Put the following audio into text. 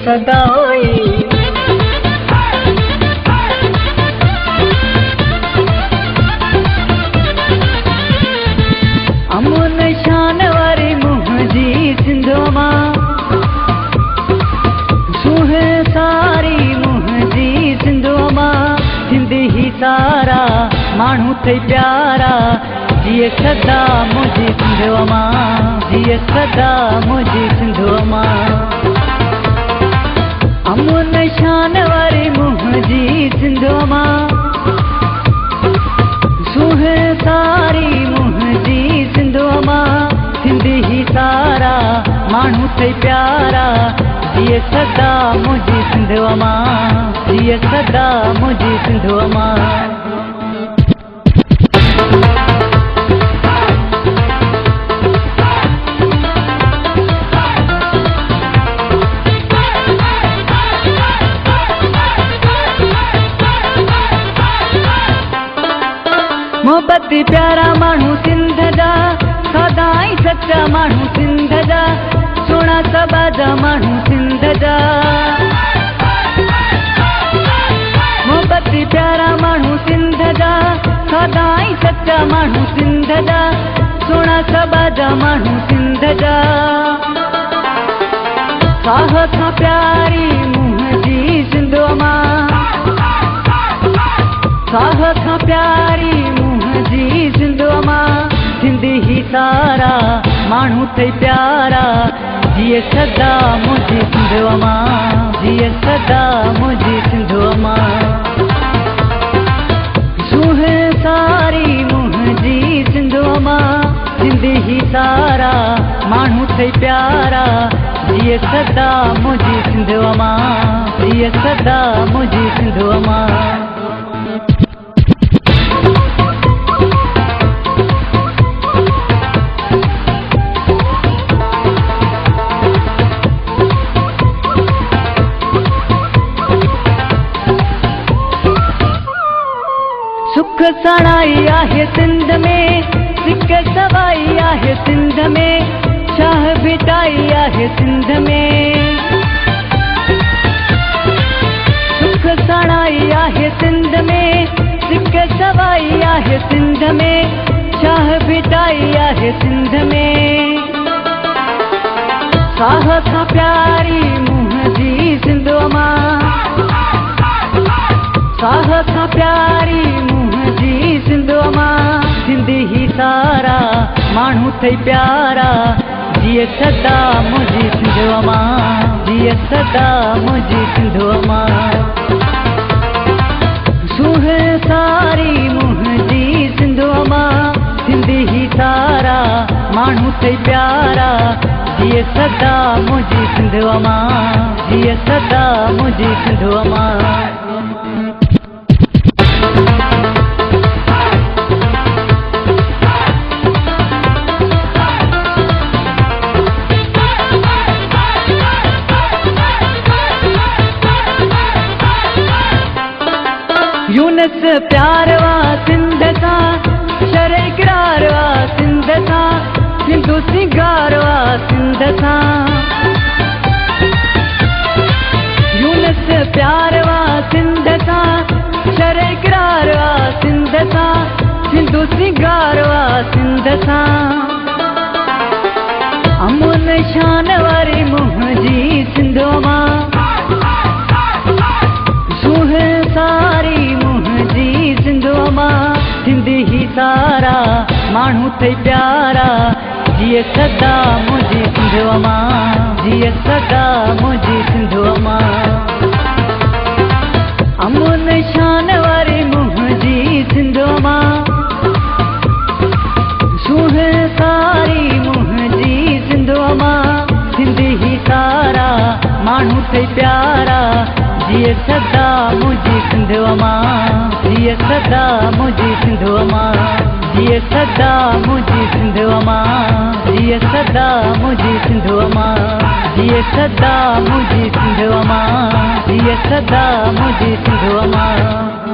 सदा होई अमुन शान वारी मुंहिंजी सिंधो मां सुहे सारी मुंहिंजी सिंधो मां सिंधी ही सारा माण्हू थई प्यारा जिए सदा मुंहिंजी सिंधो मां जिए सदा मुंहिंजी सिंधो मां अमुन शान वारी मुंहिंजी सिंधो मां सुहे सारी मुंहिंजी सिंधो मां सिंधी ही सारा माण्हू थई प्यारा जिए सदा मुंहिंजी सिंधो मां जिए सदा मुंहिंजी सिंधो मां मोहब्बत प्यारा माण्हू सिंध जा सदाई सच्चा माण्हू सिंध जा सोना सबा जा माण्हू सिंध जा मोहब्बत प्यारा माण्हू सिंध जा सदाई सच्चा माण्हू सिंध जा सोना सबा जा माण्हू सिंध जा साह खां प्यारी मुंहिंजी सिंधो मां साह खां प्यारी मुंहिंजी सिंधो मां सिंधी ही सारा माण्हू थई प्यारा जिए सदा मुंहिंजी सिंधो मां जिए सदा मुंहिंजी सिंधो मां सुहे सारी मुंहिंजी सिंधो मां सिंधी ही सारा माण्हू थई प्यारा जिए सदा मुंहिंजी सिंधो मां जिए सदा मुंहिंजी सिंधो मां सुख सणाई आहे सिंध में सिक सवाई आहे सिंध में शाह भिटाई आहे सिंध में सुख सणाई आहे सिंध में सिक सवाई आहे सिंध में शाह भिटाई आहे सिंध में साह खां प्यारी मुंहिंजी सिंधो मां साह खां प्यारी मुंहिंजी सिंधो मां सिंधी ही सारा माण्हू थई प्यारा जिए सदा मुंहिंजी सिंधो मां जिए सदा मुंहिंजी सिंधो मां सुहे सारी मुंहिंजी सिंधो मां सिंधी ही सारा माण्हू थई प्यारा जिए सदा मुंहिंजी सिंधो मां जिए सदा मुंहिंजी सिंधो मां यूनस प्यार वा सिंध सां शर इकरार वा सिंध सां सिंधु सिंगार वा सिंध सां यूनस प्यार वा सिंध सां शर इकरार वा सिंध सां सिंधु सिंगार वा सिंध सां अमुन शान वारी मुंहिंजी सिंधो मां सुहे सारी मुंहिंजी सिंधो मां सिंधी ही सारा माण्हू थई प्यारा जिए सदा मुंहिंजी सिंधो मां जिए सदा मुंहिंजी सिंधो मां अमुन शान वारी मुंहिंजी सिंधो मां सुहे सारी मुंहिंजी सिंधो मां सिंधी ही सारा माण्हू थई प्यारा जिए सदा मुंहिंजी सिंधो मां जिए सदा मुंहिंजी सिंधो मां जिए सदा मुंहिंजी सिंधो मां जिए सदा मुंहिंजी सिंधो मां जिए सदा मुंहिंजी सिंधो मां जिए सदा मुंहिंजी सिंधो मां